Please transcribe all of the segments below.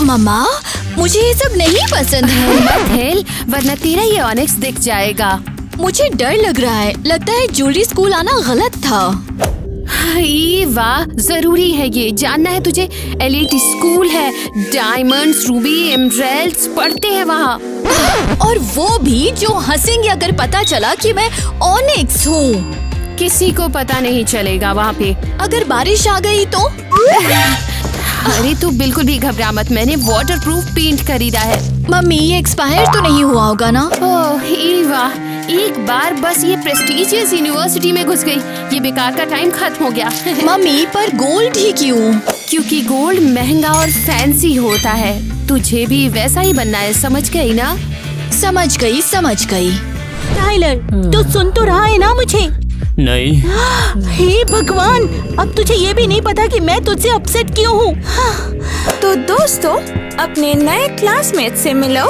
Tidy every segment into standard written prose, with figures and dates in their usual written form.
मम्मा, मुझे ये सब नहीं पसंद है। मत हिल वरना तेरा ये ऑनिक्स दिख जाएगा। मुझे डर लग रहा है, लगता है ज्वेलरी स्कूल आना गलत था। वाह, जरूरी है ये जानना है तुझे। एलिट स्कूल है, डायमंड्स, रूबी, एमराल्ड्स पढ़ते हैं वहाँ। और वो भी जो हंसेंगे अगर पता चला कि मैं ऑनिक्स हूँ। किसी को पता नहीं चलेगा वहाँ पे। अगर बारिश आ गई तो? अरे तू बिल्कुल भी घबरा मत, मैंने वाटरप्रूफ पेंट खरीदा है। मम्मी, ये एक्सपायर तो नहीं हुआ होगा ना? ओह ईवा, एक बार बस ये प्रेस्टीजियस यूनिवर्सिटी में घुस गई, ये बेकार का टाइम खत्म हो गया। मम्मी, पर गोल्ड ही क्यों? क्योंकि गोल्ड महंगा और फैंसी होता है। तुझे भी वैसा ही बनना है, समझ गई ना? समझ गई। टाइलर, तू सुन तो रहा है ना मुझे? नहीं। हे भगवान, अब तुझे ये भी नहीं पता कि मैं तुझसे अपसेट क्यों हूँ। तो दोस्तों, अपने नए क्लासमेट से मिलो।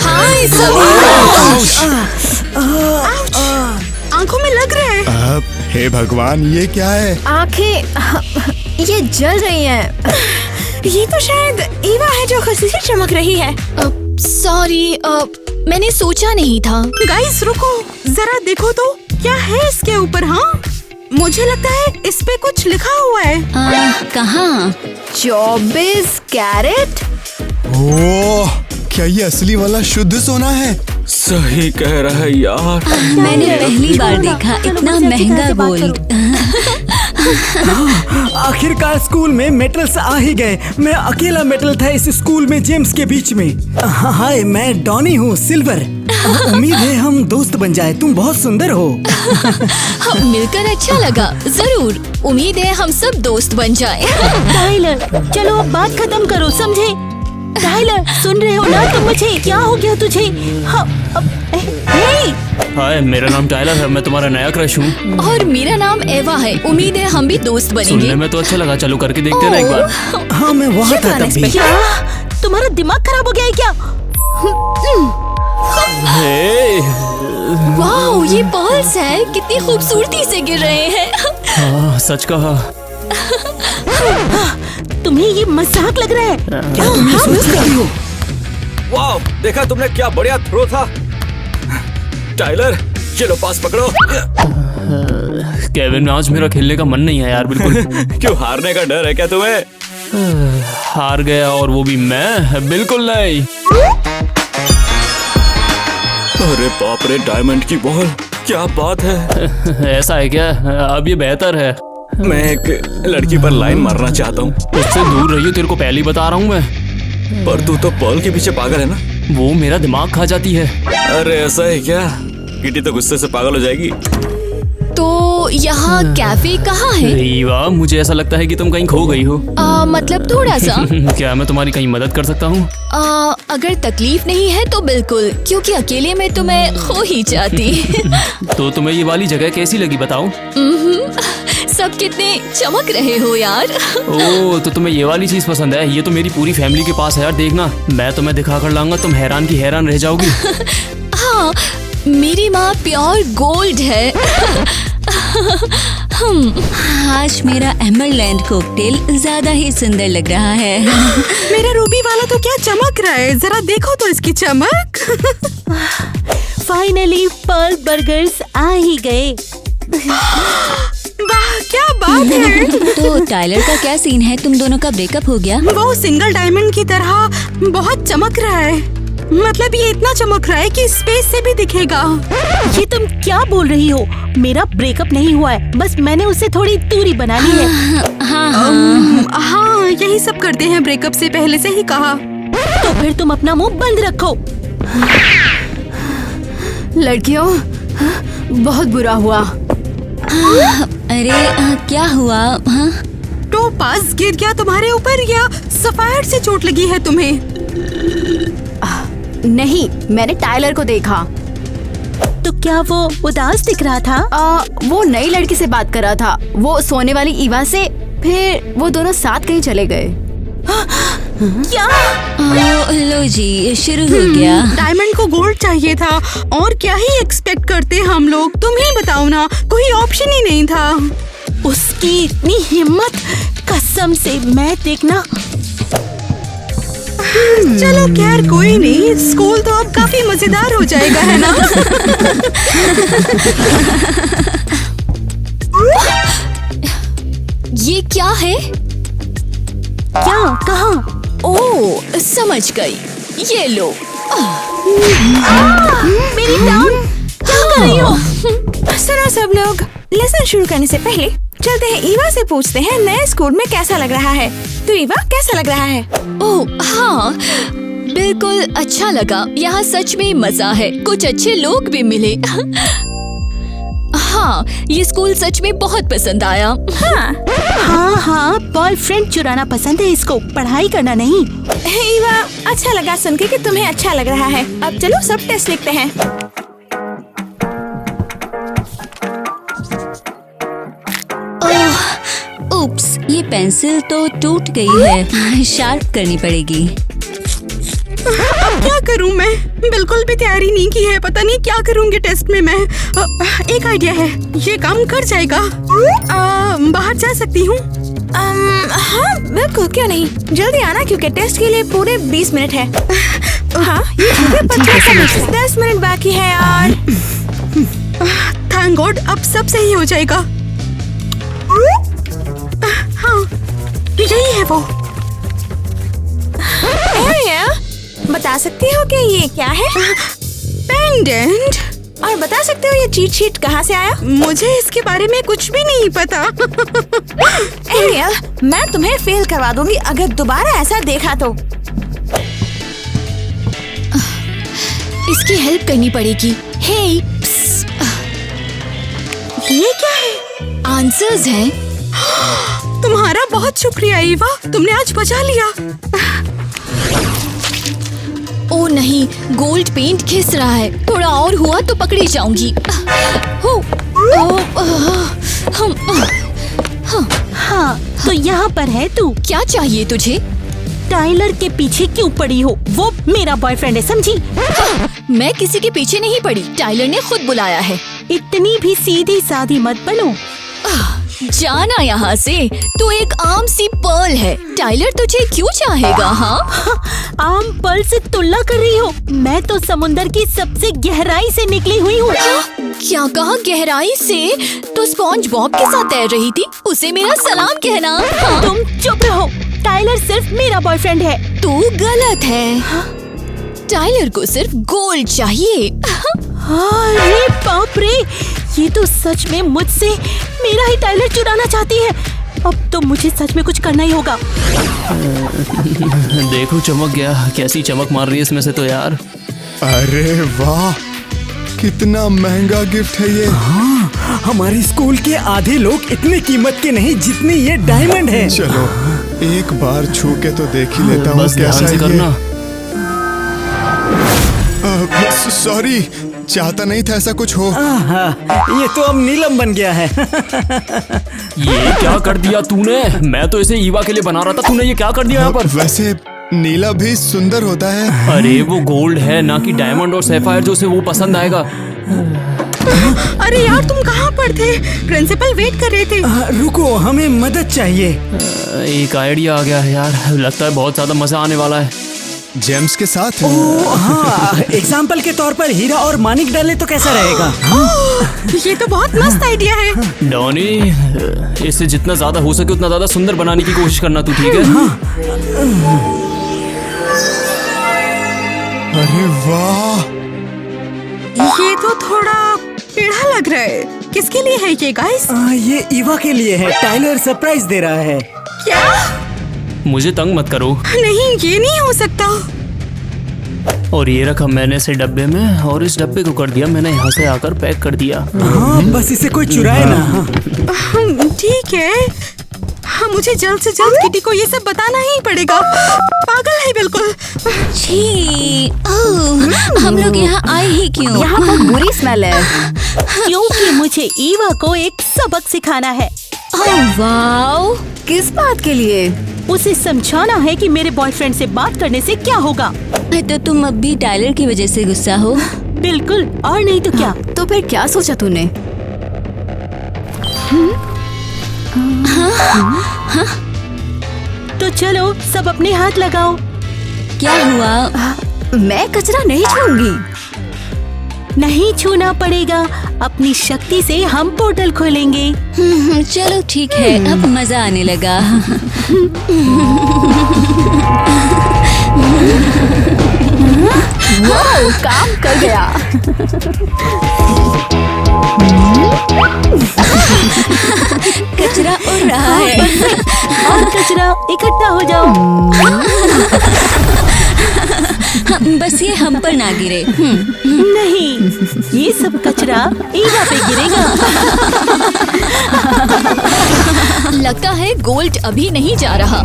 हाय आंखों में लग रहा है। हे भगवान, ये क्या है? आंखें ये जल रही हैं। ये तो शायद ईवा है जो खुशी से चमक रही है। सॉरी, मैंने सोचा नहीं था। गाइस रुको, जरा देखो तो क्या है इसके ऊपर। हाँ, मुझे लगता है इस पे कुछ लिखा हुआ है। कहाँ? 24 कैरेट। ओह, क्या ये असली वाला शुद्ध सोना है? सही कह रहा है यार। मैंने पहली बार देखा इतना महंगा गोल्ड। आखिरकार स्कूल में मेटल्स आ ही गए। मैं अकेला मेटल था इस स्कूल में, जेम्स के बीच में। हाय, मैं डॉनी हूँ, सिल्वर। उम्मीद है हम दोस्त बन जाए, तुम बहुत सुंदर हो। मिलकर अच्छा लगा। जरूर, उम्मीद है हम सब दोस्त बन जाए। टाइलर, चलो अब बात खत्म करो, समझे? टाइलर, सुन रहे हो ना तुम मुझे? क्या हो गया तुझे? हाय, मेरा नाम टाइलर है, मैं तुम्हारा नया क्रश हूँ। और मेरा नाम एवा है, उम्मीद है हम भी दोस्त बनेंगे। सुनने में तो अच्छा लगा, चलो करके देखते ना एक बार। हाँ, मैं वहाँ था तब भी। क्या तुम्हारा दिमाग खराब हो गया है क्या? हे, वाओ, ये पर्ल्स है, कितनी खूबसूरती से गिर रहे हैं। हाँ, सच कहा। तुम्हें ये मजाक लग रहा है क्या? तुम ये सोच रही हो? वाह, देखा तुमने क्या बढ़िया थ्रो था। टाइलर, चलो पास पकड़ो। केविन, आज मेरा खेलने का मन नहीं है यार, बिल्कुल। क्यों, हारने का डर है क्या तुम्हें? हार गया, और वो भी मैं? बिल्कुल नहीं। अरे बाप रे, डायमंड की बॉल, क्या बात है। ऐसा है क्या? अब ये बेहतर है। मैं एक लड़की पर लाइन मारना चाहता हूँ। उससे दूर रहिए, तेरे को पहले ही बता रहा हूँ मैं। पर तू तो पर्ल के पीछे पागल है ना? वो मेरा दिमाग खा जाती है। अरे ऐसा है क्या? किटी तो गुस्से से पागल हो जाएगी। तो यहाँ कैफे कहाँ है? ईवा, मुझे ऐसा लगता है कि तुम कहीं खो गई हो। मतलब थोड़ा सा। क्या मैं तुम्हारी कहीं मदद कर सकता हूँ? अगर तकलीफ नहीं है तो बिल्कुल, क्योंकि अकेले में तो मैं खो ही जाती। तो तुम्हें ये वाली जगह कैसी लगी बताओ? सब कितने चमक रहे हो यार। ओह, तो तुम्हें ये वाली चीज पसंद है? ये तो मेरी पूरी फैमिली के पास है यार, देखना मैं तुम्हें दिखा कर लाऊंगा, तुम हैरान की हैरान रह जाओगी। हाँ, मेरी माँ प्योर गोल्ड है। आज मेरा एमरलैंड कॉकटेल ज्यादा ही सुंदर लग रहा है। मेरा रूबी वाला तो क्या चमक रहा है, जरा देखो तो इसकी चमक। फाइनली पर्ल बर्गर्स आ ही गए। वाह, क्या बात है। तो टाइलर का क्या सीन है? तुम दोनों का ब्रेकअप हो गया? वो सिंगल डायमंड की तरह बहुत चमक रहा है। मतलब ये इतना चमक रहा है कि स्पेस से भी दिखेगा। ये तुम क्या बोल रही हो? मेरा ब्रेकअप नहीं हुआ है, बस मैंने उससे थोड़ी दूरी बना ली है। हाँ, यही सब करते हैं ब्रेकअप से पहले से ही कहा। तो फिर तुम अपना मुंह बंद रखो। लड़कियों, बहुत बुरा हुआ। अरे क्या हुआ? टोपाज गिर गया तुम्हारे ऊपर या सफायर से चोट लगी है तुम्हें? नहीं, मैंने टाइलर को देखा। तो क्या वो उदास दिख रहा था? वो नई लड़की से बात कर रहा था, वो सोने वाली ईवा से। फिर वो दोनों साथ कहीं चले गए। क्या? लो जी, शुरू हो गया। डायमंड को गोल्ड चाहिए था और क्या ही एक्सपेक्ट करते हम लोग। तुम ही बताओ ना, कोई ऑप्शन ही नहीं था। उसकी इतनी हिम्मत, कसम से। मैं देखना। चलो खैर कोई नहीं, स्कूल तो अब काफी मजेदार हो जाएगा, है ना? ये क्या है? क्या? कहाँ? ओह, समझ गई। ये लो। मेरी टांग। क्या कर रही हो? सुनो सब लोग, लेसन शुरू करने से पहले चलते हैं ईवा से पूछते हैं नए स्कूल में कैसा लग रहा है। तो ईवा, कैसा लग रहा है? ओह हाँ, बिल्कुल अच्छा लगा। यहाँ सच में मजा है। कुछ अच्छे लोग भी मिले। हाँ, ये स्कूल सच में बहुत पसंद आया। हाँ, बॉयफ्रेंड चुराना पसंद है इसको, पढ़ाई करना नहीं। ईवा, अच्छा लगा सुन के कि तुम्हें अच्छा लग रहा है। अब चलो सब टेस्ट लिखते हैं। उप्स, ये पेंसिल तो टूट गई है। शार्प करनी पड़ेगी। अब क्या करूं मैं? बिल्कुल भी तैयारी नहीं की है। पता नहीं क्या करूंगी टेस्ट में मैं। एक आइडिया है, ये काम कर जाएगा। बाहर जा सकती हूँ? हाँ बिल्कुल, क्यों नहीं। जल्दी आना क्योंकि टेस्ट के लिए पूरे 20 मिनट है। हाँ, ये 10 मिनट बाकी है यार। थैंक गॉड, अब सब सही हो जाएगा। हाँ, यही है वो। बता सकती हो कि ये क्या है? पेंडेंट। और बता सकते हो ये चीट शीट कहाँ से आया? मुझे इसके बारे में कुछ भी नहीं पता। एरियल, मैं तुम्हें फेल करवा दूंगी अगर दोबारा ऐसा देखा तो। इसकी हेल्प करनी पड़ेगी। हे, ये क्या है? आंसर्स हैं। तुम्हारा बहुत शुक्रिया ईवा, तुमने आज बचा लिया। ओ नहीं, गोल्ड पेंट खिस रहा है। थोड़ा और हुआ तो पकड़ी जाऊंगी। हाँ, तो यहाँ पर है तू। क्या चाहिए तुझे? टाइलर के पीछे क्यों पड़ी हो? वो मेरा बॉयफ्रेंड है, समझी? मैं किसी के पीछे नहीं पड़ी, टाइलर ने खुद बुलाया है। इतनी भी सीधी सादी मत बनो। जाना यहाँ से। तू एक आम सी पर्ल है। टाइलर तुझे क्यों चाहेगा? हाँ, आम पर्ल से तुलना कर रही हो? मैं तो समुंदर की सबसे गहराई से निकली हुई हूँ। क्या कहा? गहराई से? तो स्पॉन्ज बॉब के साथ तैर रही थी। उसे मेरा सलाम कहना। हाँ? तुम चुप रहो। टाइलर सिर्फ मेरा बॉयफ्रेंड है। तू गलत है। टाइलर को सिर्फ गोल्ड चाहिए। अरे बाप रे, ये तो सच में मुझसे मेरा ही टाइलर चुराना चाहती है। अब तो मुझे सच में कुछ करना ही होगा। देखो चमक गया, कैसी चमक मार रही है इसमें से तो यार। अरे वाह, कितना महंगा गिफ्ट है ये। हाँ, हमारे स्कूल के आधे लोग इतने कीमत के नहीं जितनी ये डायमंड है। चलो एक बार छू के तो देख ही लेता हूँ बस ध्यान कैसा से है करना। सॉरी, चाहता नहीं था ऐसा कुछ हो। ये तो अब नीलम बन गया है। ये क्या कर दिया तूने? मैं तो इसे ईवा के लिए बना रहा था, तूने ये क्या कर दिया यहाँ पर? वैसे नीला भी सुंदर होता है। अरे वो गोल्ड है ना कि डायमंड और सैफायर जो उसे वो पसंद आएगा। अरे यार, तुम कहाँ पर थे? प्रिंसिपल वेट कर रहे थे। रुको, हमें मदद चाहिए। एक आइडिया आ गया है यार, लगता है बहुत ज्यादा मजा आने वाला है। जेम्स के साथ। हाँ, एग्जाम्पल के तौर पर हीरा और मानिक डाले तो कैसा रहेगा? ये तो बहुत मस्त आइडिया है। डॉनी, इसे जितना ज्यादा हो सके उतना ज्यादा सुंदर बनाने की कोशिश करना तू, ठीक है? अरे वाह, ये तो थोड़ा टेढ़ा लग रहा है। किसके लिए है ये गाइस? ये ईवा के लिए है। टाइलर सरप्राइज दे रहा है। क्या? मुझे तंग मत करो। नहीं, ये नहीं हो सकता। और ये रखा मैंने इसे डब्बे में, और इस डब्बे को कर दिया मैंने यहाँ से आकर पैक कर दिया। हाँ, बस इसे कोई चुराए ना। ठीक है। हाँ, मुझे जल्द से जल्द किटी को ये सब बताना ही पड़ेगा। पागल है बिल्कुल। छी, हम लोग यहाँ आए ही क्यों? यहाँ बहुत बुरी स्मेल है। क्योंकि मुझे ईवा को एक सबक सिखाना है। ओह वाओ, किस बात के लिए? उसे समझाना है कि मेरे बॉयफ्रेंड से बात करने से क्या होगा। तो तुम अब भी टाइलर की वजह से गुस्सा हो? बिल्कुल, और नहीं तो क्या। तो फिर क्या सोचा तूने? तो चलो सब अपने हाथ लगाओ। क्या हुआ? मैं कचरा नहीं छूऊंगी। नहीं छूना पड़ेगा, अपनी शक्ति से हम पोर्टल खोलेंगे। चलो ठीक है, अब मजा आने लगा। काम कर गया। कचरा उड़ रहा है। और कचरा इकट्ठा हो जाओ। बस ये हम पर ना गिरे। नहीं, ये सब कचरा ईवा पे गिरेगा। लगता है गोल्ड अभी नहीं जा रहा।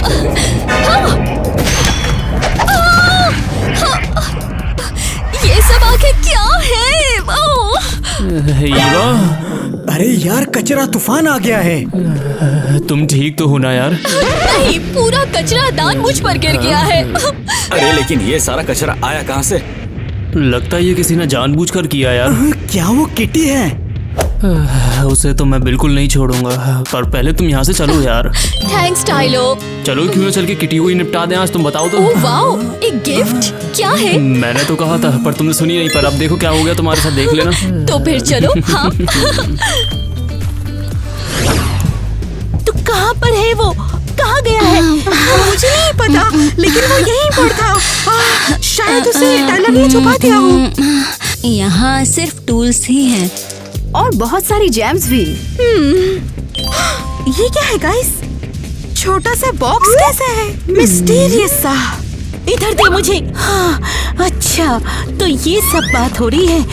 ये सब आखिर क्या है? ईवा, अरे यार, कचरा तूफान आ गया है। तुम ठीक तो हो ना यार? नहीं, पूरा कचरा दान मुझ पर गिर गया है। अरे लेकिन ये सारा कचरा आया कहाँ से? लगता है ये किसी ने जानबूझकर किया यार। क्या वो किटी है? उसे तो मैं बिल्कुल नहीं छोड़ूंगा, पर पहले तुम यहाँ से चलो यार। थैंक्स टाइलो। चलो क्यों ना चल के किटी को ही निपटा दें आज, तुम बताओ तो। ओह वाओ, एक गिफ्ट? क्या है? मैंने तो कहा था पर तुमने सुनी नहीं, पर अब देखो क्या हो गया तुम्हारे साथ, देख लेना। तो फिर चलो। हाँ। तो कहाँ पर है वो? कहाँ गया है? मुझे नहीं पता, लेकिन वो यहीं पर था। शायद उसे टाइलर ने छुपा दिया हो। यहाँ सिर्फ टूल्स ही हैं। और बहुत सारी जैम्स भी। ये क्या है गाइस? छोटा सा बॉक्स कैसा है? मिस्टीरियस सा। इधर दे मुझे। हाँ, अच्छा, तो ये सब बात हो रही है।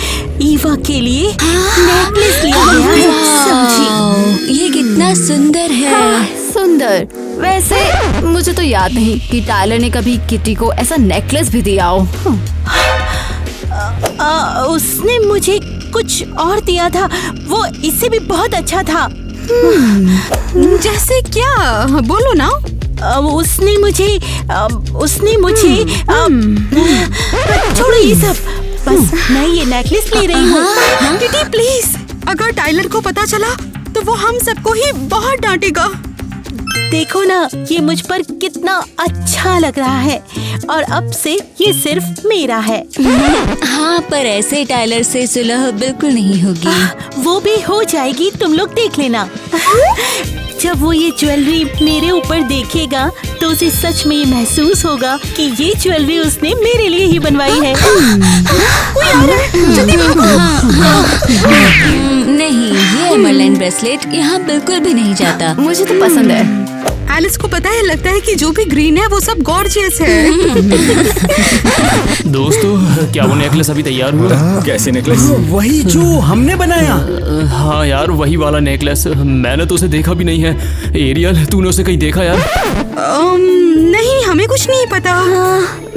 ईवा के लिए नेकलेस लिया गया है, समझी? वाओ, ये कितना सुंदर है। सुंदर। वैसे मुझे तो याद नहीं कि टाइलर ने कभी किटी को ऐसा नेकलेस भी दिया हो। उसने मुझे कुछ और दिया था, वो इससे भी बहुत अच्छा था। जैसे क्या? बोलो ना। उसने मुझे छोड़ो ये सब, बस मैं ये नेकलेस ले रही हूँ। किटी प्लीज, अगर टाइलर को पता चला तो वो हम सबको ही बहुत डांटेगा। देखो ना, ये मुझ पर कितना अच्छा लग रहा है, और अब से ये सिर्फ मेरा है। हाँ, पर ऐसे टाइलर से सुलह बिल्कुल नहीं होगी। वो भी हो जाएगी, तुम लोग देख लेना। जब वो ये ज्वेलरी मेरे ऊपर देखेगा तो उसे सच में ये महसूस होगा कि ये ज्वेलरी उसने मेरे लिए ही बनवाई है। जल्दी नहीं, ये एमरलैंड ब्रेसलेट यहाँ बिल्कुल भी नहीं जाता। मुझे तो पसंद है। एलिस को पता है, लगता है कि जो भी ग्रीन है वो सब गॉर्जियस है। दोस्तों, क्या वो नेकलेस अभी तैयार हुआ? कैसे नेकलेस? वही जो हमने बनाया। हाँ यार, वही वाला नेकलेस। मैंने तो उसे देखा भी नहीं है। एरियल, तूने उसे कहीं देखा यार? नहीं, हमें कुछ नहीं पता।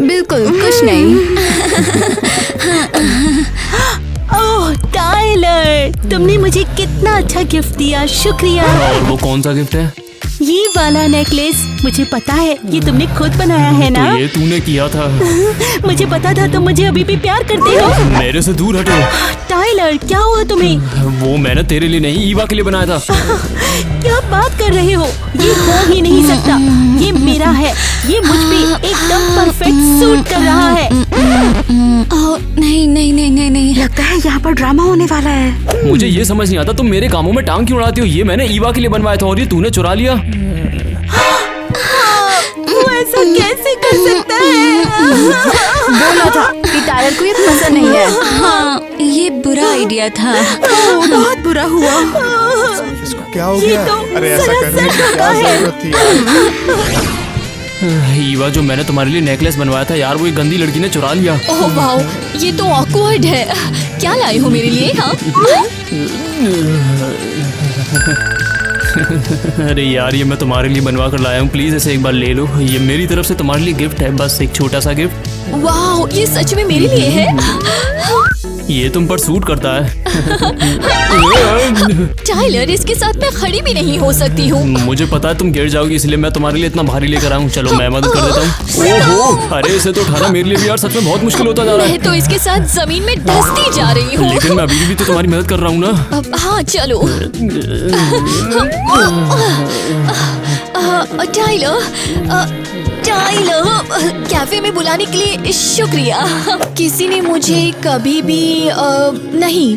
बिल्कुल कुछ नहीं। ओह टाइलर, तुमने मुझे कितना अच्छा गिफ्ट दिया, शुक्रिया। और वो कौन सा गिफ्ट है? ये वाला नेकलेस, मुझे पता है ये तुमने खुद बनाया है ना? तो ये तूने किया था। मुझे पता था तुम मुझे अभी भी प्यार करते हो। मेरे से दूर हटो। टाइलर, क्या हुआ तुम्हें? वो मैंने तेरे लिए नहीं, ईवा के लिए बनाया था। क्या बात कर रहे हो? ये हो ही नहीं सकता। ये मेरा है, ये मुझ पे एकदम परफेक्ट सूट कर रहा है। ओह नहीं नहीं नहीं नहीं नहीं। लगता है यहाँ पर ड्रामा होने वाला है। मुझे ये समझ नहीं आता, तुम मेरे कामों में टांग क्यों उड़ाती हो? ये मैंने ईवा के लिए बनवाया था और ये तूने चुरा लिया। वो ऐसा कैसे कर सकता है? बोला था कि टाइलर को ये पसंद नहीं है। हाँ, ये बुरा आइडिया था। बहुत बुरा हुआ। क्या हो गया? अरे ऐसा करने की क्या जरूरत थी? ईवा, जो मैंने तुम्हारे लिए नेकलेस बनवाया था यार, वो एक गंदी लड़की ने चुरा लिया। ओह वाओ, ये तो ऑकवर्ड है। क्या लाए हो मेरे लिए? हाँ? अरे यार, ये मैं तुम्हारे लिए बनवा कर लाया हूँ, प्लीज इसे एक बार ले लो। ये मेरी तरफ से तुम्हारे लिए गिफ्ट है, बस एक छोटा सा गिफ्ट। वाओ, ये सच में मेरे लिए है। ये तुम पर सूट करता है। टाइलर, इसके साथ मैं खड़ी भी नहीं हो सकती हूँ। मुझे पता है तुम गिर जाओगी, इसलिए मैं तुम्हारे लिए इतना भारी लेकर आऊँ। चलो मैं मदद कर देता हूँ। ओहो, अरे इसे तो उठाना मेरे लिए भी यार सच में बहुत मुश्किल होता जा रहा है। मैं तो इसके साथ जमीन में धंसती जा रही हूँ। लेकिन मैं अभी भी तो तुम्हारी मदद कर रहा हूँ ना। हाँ चलो। टाइलर, कैफे में बुलाने के लिए शुक्रिया। किसी ने मुझे कभी भी नहीं,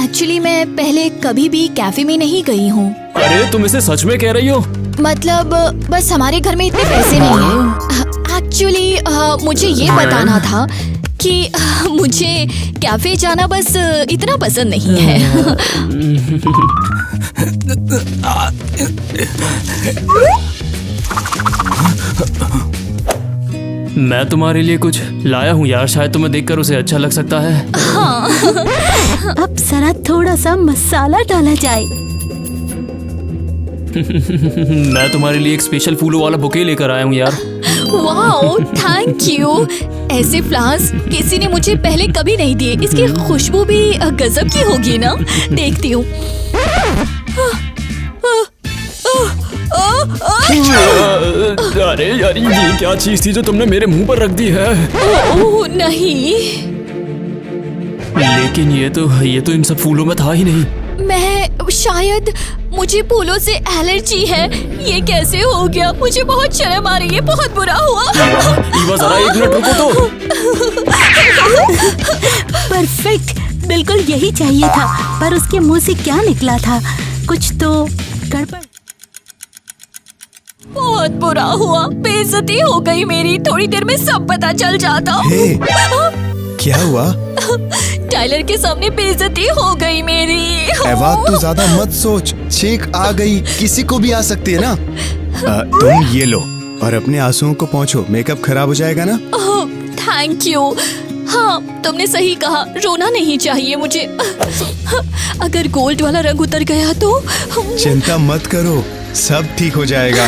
एक्चुअली मैं पहले कभी भी कैफे में नहीं गई हूँ। अरे तुम इसे सच में कह रही हो? मतलब बस हमारे घर में इतने पैसे नहीं हैं। एक्चुअली मुझे ये बताना था कि मुझे कैफे जाना बस इतना पसंद नहीं है। मैं तुम्हारे लिए कुछ लाया हूँ यार, शायद तुम्हें देखकर उसे अच्छा लग सकता है। हाँ। अब जरा थोड़ा सा मसाला डाला जाए। मैं तुम्हारे लिए एक स्पेशल फूलों वाला बुके लेकर आया हूँ यार। Wow, thank you. ऐसे फ्लावर्स किसी ने मुझे पहले कभी नहीं दिए। इसकी खुशबू भी गजब की होगी ना। देखती हूँ। अरे यार, ये क्या चीज थी जो तुमने मेरे मुंह पर रख दी है? ओह नहीं, लेकिन ये तो इन सब फूलों में था ही नहीं। मैं शायद मुझे फूलों से एलर्जी है। ये कैसे हो गया? मुझे बहुत शर्म आ रही है, बहुत बुरा हुआ। ईवा जरा एक मिनट रुको तो। परफेक्ट, बिल्कुल यही चाहिए था। पर उसके मुंह से क्या निकला था? कुछ तो गड़बड़। बहुत बुरा हुआ, बेइज्जती हो गई मेरी। थोड़ी देर में सब पता चल जाता। हे, क्या हुआ? टाइलर के सामने बेइज्जती हो गई मेरी। एवा, तू ज्यादा मत सोच। छींक आ गई, किसी को भी आ सकती है ना। तुम ये लो और अपने आंसुओं को पोंछो, मेकअप खराब हो जाएगा ना। Thank you. हाँ, तुमने सही कहा, रोना नहीं चाहिए मुझे। अगर गोल्ड वाला रंग उतर गया तो। चिंता मत करो, सब ठीक हो जाएगा।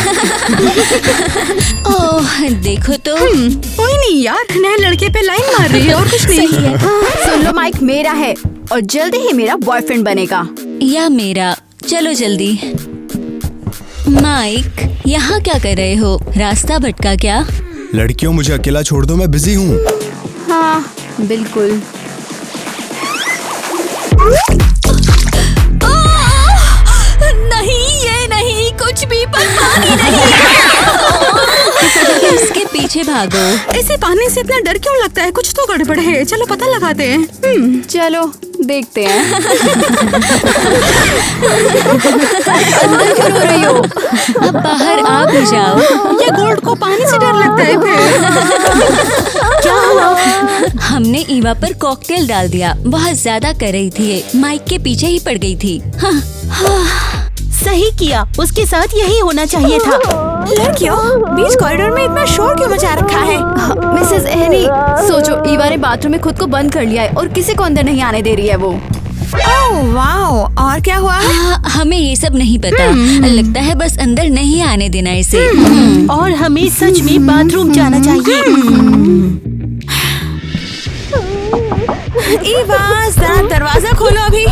ओह, देखो तो। कोई नहीं यार, नए लड़के पे लाइन मार रही है और कुछ नहीं। सही है। सुन लो, माइक मेरा है और जल्दी ही मेरा बॉयफ्रेंड बनेगा। या मेरा। चलो जल्दी। माइक, यहाँ क्या कर रहे हो? रास्ता भटका क्या? लड़कियों, मुझे अकेला छोड़ दो, मैं बिजी हूँ। हाँ बिल्कुल। नहीं, ये नहीं, कुछ भी, पर पानी नहीं। इसके पीछे भागो। ऐसे पानी से इतना डर क्यों लगता है? कुछ तो गड़बड़ है। चलो पता लगाते हैं। चलो देखते हैं। अंदर क्यों रो रही हो? अब बाहर आ भी जाओ। ये गोल्ड को पानी से डर लगता है फिर। क्या हुआ? हमने ईवा पर कॉकटेल डाल दिया। बहुत ज्यादा कर रही थी ये, माइक के पीछे ही पड़ गई थी। सही किया, उसके साथ यही होना चाहिए था। लड़कियों, बीच कॉरिडोर में इतना शोर क्यों मचा रखा है? मिसेस एनी, सोचो, ईवा ने बाथरूम में खुद को बंद कर लिया है और किसी को अंदर नहीं आने दे रही है वो। ओह वाओ, और क्या हुआ है? हमें ये सब नहीं पता। लगता है बस अंदर नहीं आने देना इसे। और हमें सच में बाथरूम जाना चाहिए। ईवा, जरा दरवाजा खोलो अभी।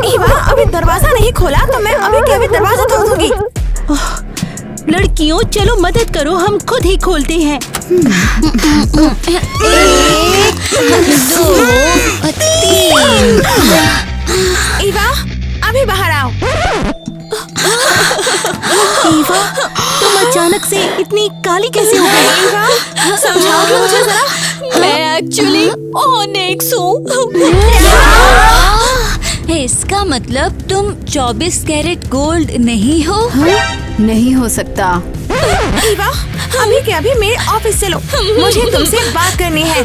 ईवा, अभी दरवाजा नहीं खोला तो मैं अभी के अभी दरवाजा तोड़ दूंगी। लड़कियों, चलो मदद करो, हम खुद ही खोलते हैं। 1, 2, 3। ईवा, अभी बाहर आओ। ईवा, तुम अचानक से इतनी काली कैसे हो गई? ईवा, समझाओगे मुझे जरा? मैं एक्चुअली ऑनेक्स हूँ। इसका मतलब तुम 24 कैरेट गोल्ड नहीं हो? नहीं हो सकता। ईवा, अभी के अभी मेरे ऑफिस से लो, मुझे तुमसे बात करनी है।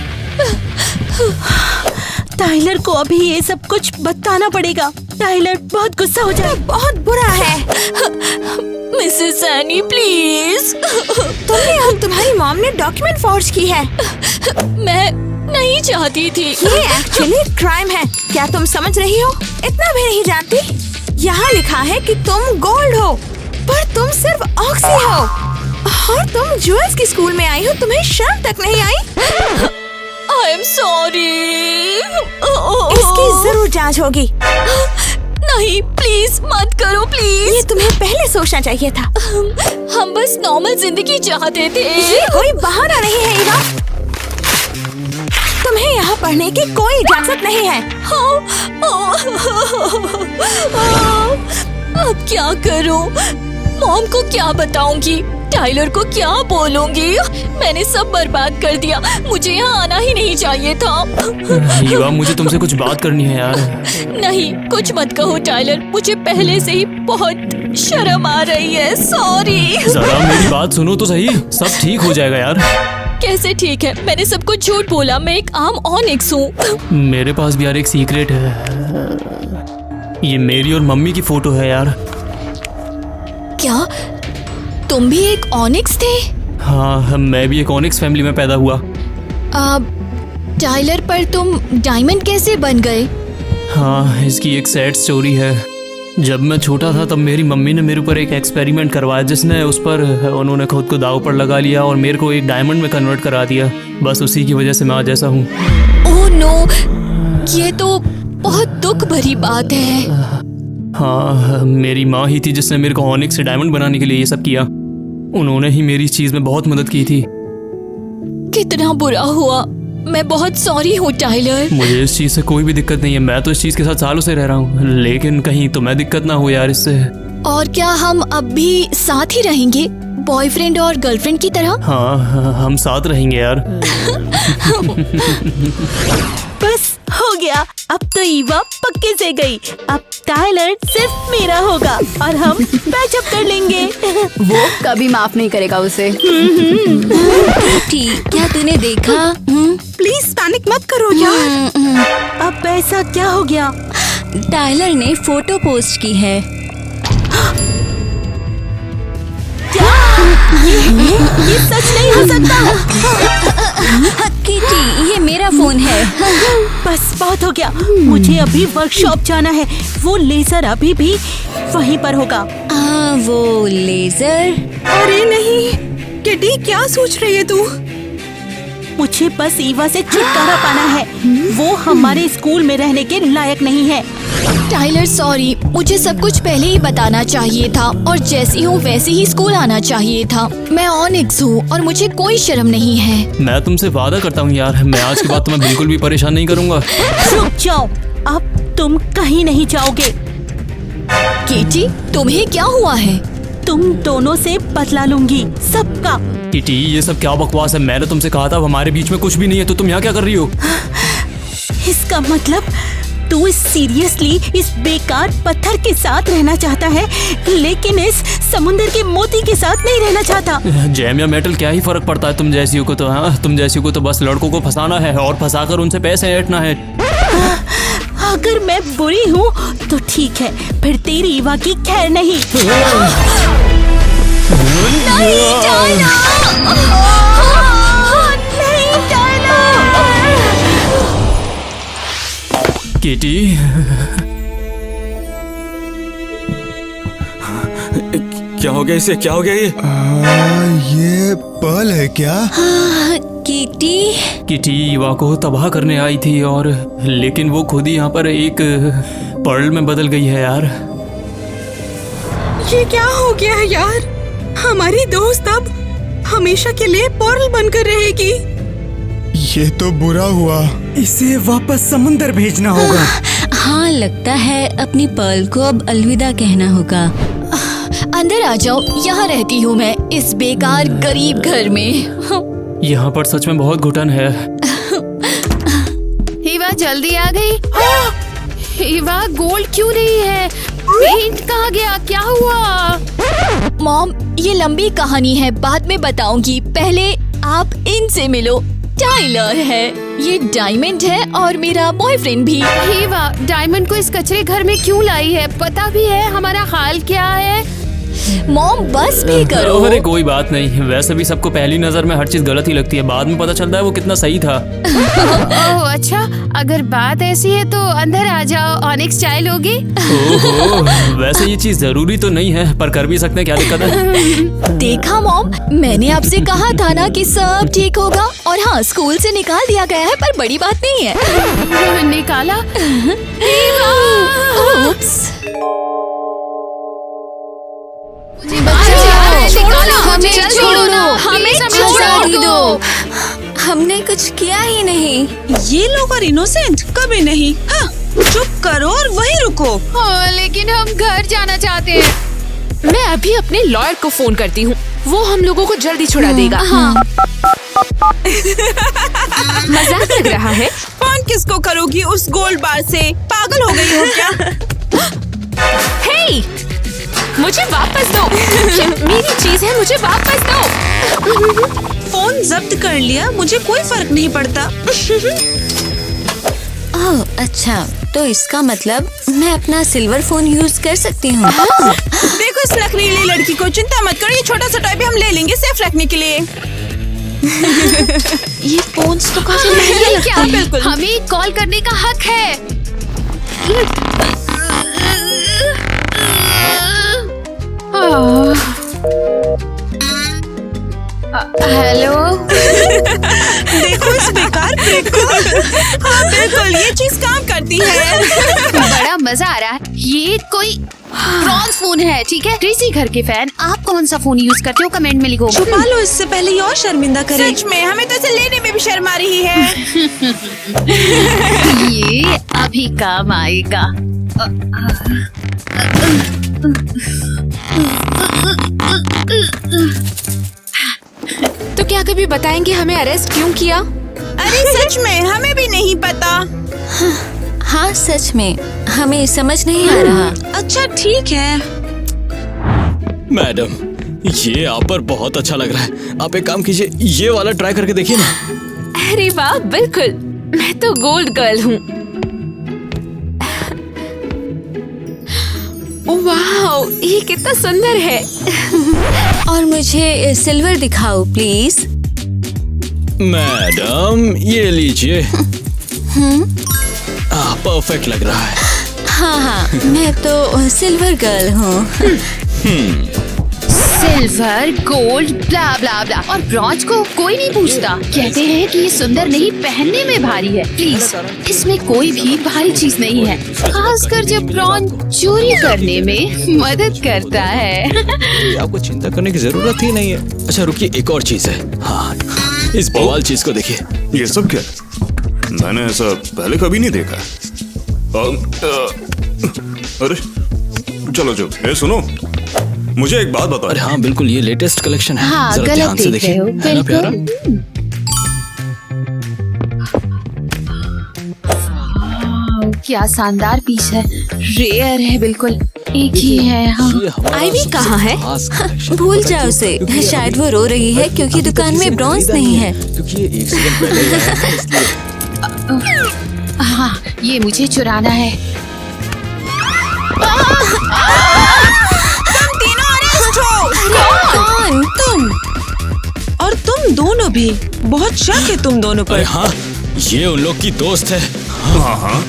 टाइलर को अभी ये सब कुछ बताना पड़ेगा। टाइलर बहुत गुस्सा हो जाए। बहुत बुरा है। Mrs any please. तुमने और तुम्हारी मॉम ने डॉक्यूमेंट फॉर्ज की है। मैं नहीं चाहती थी। ये एक्चुअली क्राइम है, क्या तुम समझ रही हो? इतना भी नहीं जानती? यहाँ लिखा है कि तुम गोल्ड हो, पर तुम सिर्फ ऑक्सी हो। और तुम ज्वेल्स की स्कूल में आई हो, तुम्हें शर्म तक नहीं आई? I am sorry. इसकी जरूर जांच होगी। नहीं, प्लीज मत करो, प्लीज। ये तुम्हें पहले सोचना चाहिए था। हम बस नॉर्मल जिंदगी चाहते थे। ये कोई बहाना नहीं है ईवा। तुम्हें यहाँ पढ़ने की कोई इजाजत नहीं है। अब क्या करूं? मॉम को क्या बताऊंगी? टाइलर को क्या बोलूंगी? मैंने सब बर्बाद कर दिया। मुझे यहाँ आना ही नहीं चाहिए था। ईवा, मुझे तुमसे कुछ बात करनी है यार। नहीं, कुछ मत कहो टाइलर। मुझे पहले से ही बहुत शर्म आ रही है। सॉरी। जरा मेरी बात सुनो तो सही, सब ठीक हो जाएगा यार। कैसे ठीक है? मैंने सबको झूठ बोला। मैं एक आम ऑनिक्स हूँ। मेरे पास भी यार एक सीक्रेट है। ये मेरी और मम्मी की फोटो है यार। क्या तुम भी एक ऑनिक्स थे? हाँ, मैं भी एक ऑनिक्स फैमिली में पैदा हुआ। टाइलर, पर तुम डायमंड कैसे बन गए? हाँ, इसकी एक सैड स्टोरी है। जब मैं छोटा था तब मेरी मम्मी ने मेरे ऊपर एक एक्सपेरिमेंट करवाया, जिसने उस पर उन्होंने खुद को दांव पर लगा लिया और मेरे को एक डायमंड में कन्वर्ट करा दिया। बस उसी की वजह से मैं आज ऐसा हूँ। ओह नो, ये तो बहुत दुख भरी बात है। हाँ, मेरी माँ ही थी जिसने मेरे को ऑनिक्स से डायमंड बनाने के लिए ये सब किया। उन्होंने ही मेरी इस चीज में बहुत मदद की थी। कितना बुरा हुआ। मैं बहुत सॉरी हूँ टाइलर। मुझे इस चीज से कोई भी दिक्कत नहीं है। मैं तो इस चीज के साथ सालों से रह रहा हूँ, लेकिन कहीं तुम्हें दिक्कत ना हो यार इससे। और क्या हम अब भी साथ ही रहेंगे, बॉयफ्रेंड और गर्लफ्रेंड की तरह? हाँ, हम साथ रहेंगे यार। बस हो गया। अब तो ईवा पक्के से गई। अब टाइलर सिर्फ मेरा होगा और हम पैचअप कर लेंगे। वो कभी माफ नहीं करेगा उसे। ठीक, क्या तूने देखा? प्लीज पैनिक मत करो यार। अब ऐसा क्या हो गया? टाइलर ने फोटो पोस्ट की है। ये सच नहीं हो सकता। किटी, ये मेरा फोन है। बस बहुत हो गया। मुझे अभी वर्कशॉप जाना है। वो लेजर अभी भी वहीं पर होगा। वो लेजर? अरे नहीं किटी, क्या सोच रही है तू? मुझे बस ईवा से छुटकारा पाना है। वो हमारे स्कूल में रहने के लायक नहीं है। टाइलर सॉरी, मुझे सब कुछ पहले ही बताना चाहिए था और जैसी हूँ वैसे ही स्कूल आना चाहिए था। मैं ऑनिक्स हूँ और मुझे कोई शर्म नहीं है। मैं तुमसे वादा करता हूँ यार, मैं आज के बाद तुम्हें बिल्कुल भी परेशान नहीं करूँगा। रुक जाओ, अब तुम कहीं नहीं जाओगे। केटी, तुम्हें क्या हुआ है? तुम दोनों से बदला लूंगी, सबका। किटी, ये सब क्या बकवास है? मैंने तुमसे कहा था हमारे बीच में कुछ भी नहीं है, तो तुम यहाँ क्या कर रही हो? इसका मतलब तू सीरियसली इस बेकार पत्थर के साथ रहना चाहता है, लेकिन इस समुंदर के मोती के साथ नहीं रहना चाहता। जैम या मेटल क्या ही फर्क पड़ता है तुम जैसियों को तो। हाँ, तुम जैसियों को तो बस लड़कों को फंसाना है और फंसाकर उनसे पैसे ऐंठना है। अगर मैं बुरी हूँ तो ठीक है, फिर तेरी ईवा की खैर नहीं। किटी, क्या हो गया इसे? क्या हो गया ये पर्ल है क्या? किटी? किटी ईवा को तबाह करने आई थी और लेकिन वो खुद ही यहाँ पर एक पर्ल में बदल गई है यार। ये क्या हो गया है यार? हमारी दोस्त अब हमेशा के लिए पर्ल बनकर रहेगी। ये तो बुरा हुआ। इसे वापस समुंदर भेजना होगा। हाँ, लगता है अपनी पर्ल को अब अलविदा कहना होगा। अंदर आ जाओ, यहाँ रहती हूँ मैं इस बेकार गरीब घर में। यहाँ पर सच में बहुत घुटन है। ईवा जल्दी आ गई। ईवा, गोल्ड क्यों नहीं है? पेंट कहाँ गया? क्या हुआ? मॉम, ये लंबी कहानी है, बाद में बताऊंगी। पहले आप इनसे मिलो। टाइलर है, ये डायमंड है और मेरा बॉयफ्रेंड भी। ईवा, डायमंड को इस कचरे घर में क्यों लाई है? पता भी है हमारा हाल क्या है? मॉम बस भी करो। अरे कोई बात नहीं, वैसे भी सबको पहली नजर में हर चीज गलत ही लगती है, बाद में पता चलता है वो कितना सही था। ओह अच्छा, अगर बात ऐसी है तो अंदर आ जाओ, ऑनिक्स चाय लोगे? ओहो, वैसे ये चीज जरूरी तो नहीं है, पर कर भी सकते हैं, क्या दिक्कत है? देखा मॉम, मैंने आपसे कहा था ना कि सब ठीक होगा। और हाँ, स्कूल से निकाल दिया गया है, पर बड़ी बात नहीं है। निकाला? Oops. हमें दो। हमने कुछ किया ही नहीं। ये लोग और इनोसेंट कभी नहीं। हाँ, चुप करो और वहीं रुको। लेकिन हम घर जाना चाहते हैं। मैं अभी अपने लॉयर को फोन करती हूँ, वो हम लोगों को जल्दी छुड़ा देगा। हाँ। मजाक लग रहा है। फोन किसको करोगी उस गोल्ड बार से? पागल हो गई हो क्या? हे, मुझे वापस दो। ये मेरी चीज है, मुझे वापस दो। फोन जब्त कर लिया, मुझे कोई फर्क नहीं पड़ता। ओह अच्छा, तो इसका मतलब मैं अपना सिल्वर फोन यूज कर सकती हूँ। देखो इस नखरीली लड़की को, चिंता मत करो, ये छोटा सा टॉय भी हम ले लेंगे सेफ रखने के लिए। ये फोन्स तो काफी महंगे लगते हैं। बिल्कुल। हमें कॉल करने का हक है। हेलो। देखो इस बेकार ब्रेक को। हाँ बिल्कुल, ये चीज काम करती है। बड़ा मजा आ रहा है। ये कोई ब्रॉन्ज फोन है, ठीक है? क्रेजी घर के फैन, आप कौन सा फोन यूज करते हो? कमेंट में लिखो। छुपा लो इससे पहले ये और शर्मिंदा करे। सच में हमें तो इसे लेने में भी शर्म आ रही है। ये अभी काम आएगा। तो क्या कभी बताएंगे हमें अरेस्ट क्यों किया? अरे सच में हमें भी नहीं पता। हाँ सच में हमें समझ नहीं आ रहा। अच्छा ठीक है। मैडम, ये आप पर बहुत अच्छा लग रहा है, आप एक काम कीजिए, ये वाला ट्राई करके देखिए ना। अरे वाह, बिल्कुल, मैं तो गोल्ड गर्ल हूँ। वाह, ये कितना सुंदर है। और मुझे सिल्वर दिखाओ प्लीज। मैडम ये लीजिए। परफेक्ट लग रहा है। हाँ, मैं तो सिल्वर गर्ल हूँ। सिल्वर, गोल्ड, ब्ला ब्ला ब्ला, और ब्रॉन्ज को कोई नहीं पूछता। कहते हैं कि ये सुंदर नहीं, पहनने में भारी है। प्लीज, इसमें कोई भी भारी चीज नहीं है, खासकर जब ब्रॉन्ज चोरी करने में मदद करता है। आपको चिंता करने की जरूरत ही नहीं है। अच्छा रुकिए, एक और चीज है। हाँ, इस बवाल चीज को देखिए। ये सब क्या? मैंने ऐसा पहले कभी नहीं देखा। अरे चलो जो, सुनो, मुझे एक बात बताओ। अरे हाँ बिल्कुल, ये लेटेस्ट कलेक्शन है। हाँ, जरा ध्यान से देखिए, है ना प्यारा? क्या शानदार पीस है, रेयर है, बिल्कुल एक ही है। हाँ। आईवी कहाँ है? भूल जाओ उसे, शायद वो रो रही है क्योंकि दुकान में ब्रॉन्ज नहीं है। क्योंकि ये 1 सेकंड पहले आया है, इसलिए। हाँ, ये मुझे चुराना है। तुम तीनों अरेस्ट हो। कौन? तुम और तुम दोनों भी। बहुत शक है तुम दोनों पर। अरे हाँ, ये उन लोग की दोस्त है। हाँ।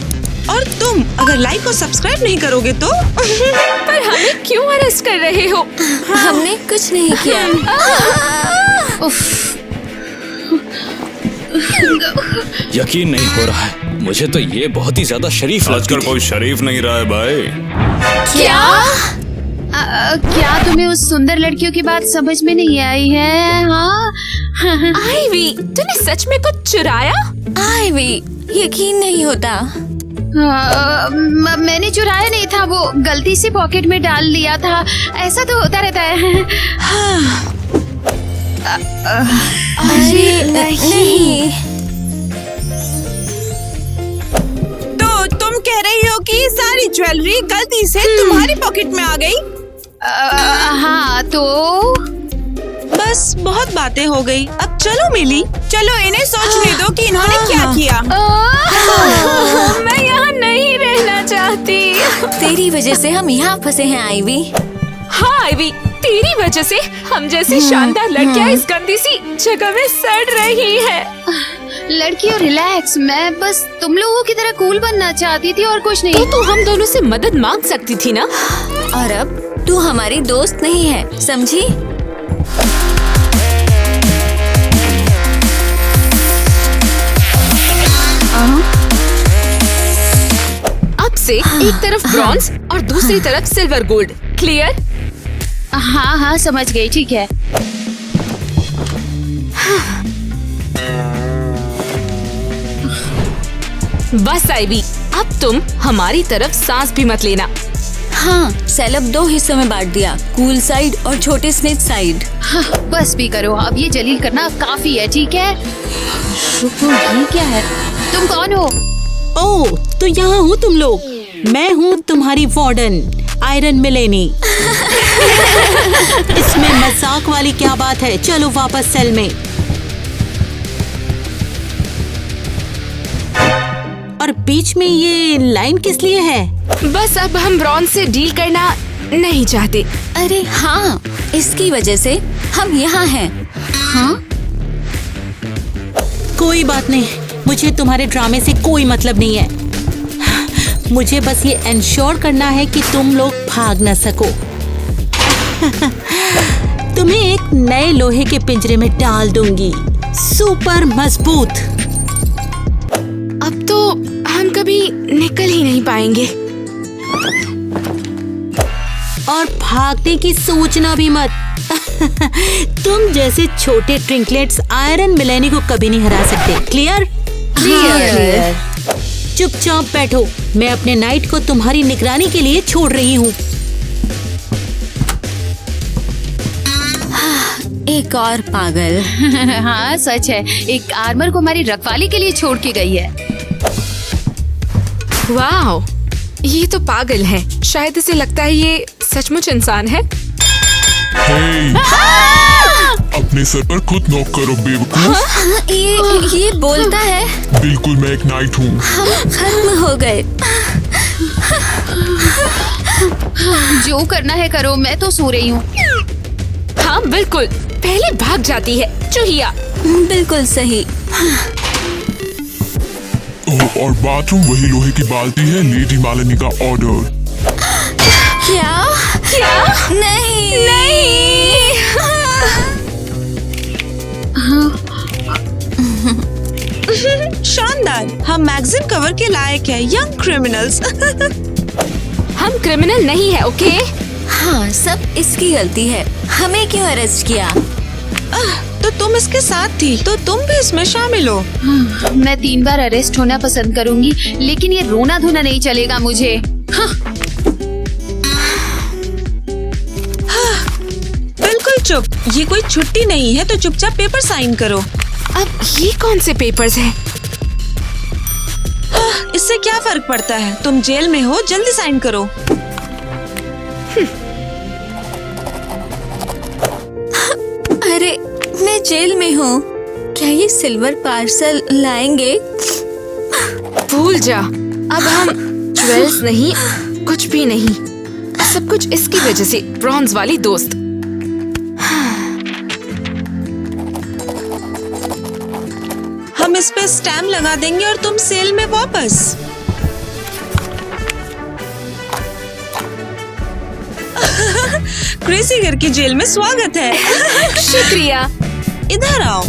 और तुम अगर लाइक और सब्सक्राइब नहीं करोगे तो पर हमें क्यों अरेस्ट कर रहे हो? हमने कुछ नहीं किया। यकीन नहीं हो रहा है, मुझे तो ये बहुत ही ज्यादा शरीफ लगती आजकल थी। कोई शरीफ नहीं रहा है भाई। क्या? क्या तुम्हें उस सुंदर लड़कियों की बात समझ में नहीं आई है? हाँ। आईवी, तूने सच में कुछ चुराया? आईवी, यकीन नहीं होता। मैंने चुराया नहीं था, वो गलती से पॉकेट में डाल लिया था। ऐसा तो होता रहता है। अरे नहीं। तो तुम कह रही हो कि सारी ज्वेलरी गलती से तुम्हारी पॉकेट में आ गई? हाँ तो बस बहुत बातें हो गई, अब चलो मिली, चलो इन्हें सोचने दो कि इन्होंने क्या किया। मैं यहाँ नहीं रहना चाहती। तेरी वजह से हम यहाँ फंसे हैं आईवी। हाँ, आईवी, तेरी वजह से हम जैसी शानदार लड़कियां इस गंदी सी जगह में सड़ रही है। लड़कियों रिलैक्स, मैं बस तुम लोगों की तरह कूल बनना चाहती थी और कुछ नहीं। तो तू हम दोनों से मदद मांग सकती थी ना। और अब तू हमारी दोस्त नहीं है, समझी? अब से एक तरफ ब्रॉन्ज और दूसरी तरफ सिल्वर गोल्ड, क्लियर? हाँ हाँ समझ गई, ठीक है। बस आईवी, अब तुम हमारी तरफ सांस भी मत लेना। हाँ, सेलब 2 हिस्सों में बांट दिया, कूल साइड और छोटे स्नेक साइड। हाँ, बस भी करो, अब ये जलील करना काफी है, ठीक है? रुको, ये क्या है? तुम कौन हो? ओह, तो यहाँ हूँ तुम लोग। मैं हूँ तुम्हारी वार्डन, आयरन मिलेनी। इसमें मजाक वाली क्या बात है? चलो वापस सेल में। और बीच में ये लाइन किस लिए है? बस अब हम ब्रॉन्ज से डील करना नहीं चाहते। अरे हाँ, इसकी वजह से हम यहाँ हैं। हाँ? कोई बात नहीं, मुझे तुम्हारे ड्रामे से कोई मतलब नहीं है। मुझे बस ये इंश्योर करना है कि तुम लोग भाग न सको। तुम्हें एक नए लोहे के पिंजरे में डाल दूंगी, सुपर मजबूत। अब तो हम कभी निकल ही नहीं पाएंगे। और भागने की सोचना भी मत। तुम जैसे छोटे ट्रिंकलेट्स आयरन मिलेनी को कभी नहीं हरा सकते। क्लियर? क्लियर। चुपचाप बैठो, मैं अपने नाइट को तुम्हारी निगरानी के लिए छोड़ रही हूँ। एक और पागल। हाँ सच है, एक आर्मर को हमारी रखवाली के लिए छोड़ के गई है। वाह, ये तो पागल है। शायद इसे लगता है ये सचमुच इंसान है। अपने सर पर खुद नॉक करो बेवकूफ। ये बोलता है। बिल्कुल, मैं एक नाइट हूँ। हम खत्म हो गए। जो करना है करो, मैं तो सो रही हूँ। हाँ बिल्कुल, पहले भाग जाती है चूहिया। बिल्कुल सही। और बाथरूम वही लोहे की बाल्टी है, लेडी मालिनी का ऑर्डर। क्या? नहीं शानदार, हम मैगजीन कवर के लायक है, यंग क्रिमिनल्स। हम क्रिमिनल नहीं है, ओके? हाँ, सब इसकी गलती है। हमें क्यों अरेस्ट किया? तो तुम इसके साथ थी, तो तुम भी इसमें शामिल हो। मैं 3 बार अरेस्ट होना पसंद करूंगी, लेकिन ये रोना धोना नहीं चलेगा मुझे। बिल्कुल चुप, ये कोई छुट्टी नहीं है, तो चुपचाप पेपर साइन करो। अब ये कौन से पेपर्स हैं? इससे क्या फर्क पड़ता है? तुम जेल में हो, जल्दी साइन करो। अरे, मैं जेल में हूँ। क्या ये सिल्वर पार्सल लाएंगे? भूल जा, अब हम ज्वेल्स नहीं, कुछ भी नहीं। सब कुछ इसकी वजह से, ब्रॉन्ज वाली दोस्त। हम इस पे स्टैम्प लगा देंगे और तुम सेल में वापस। क्रेजी घर की जेल में स्वागत है। शुक्रिया। इधर आओ।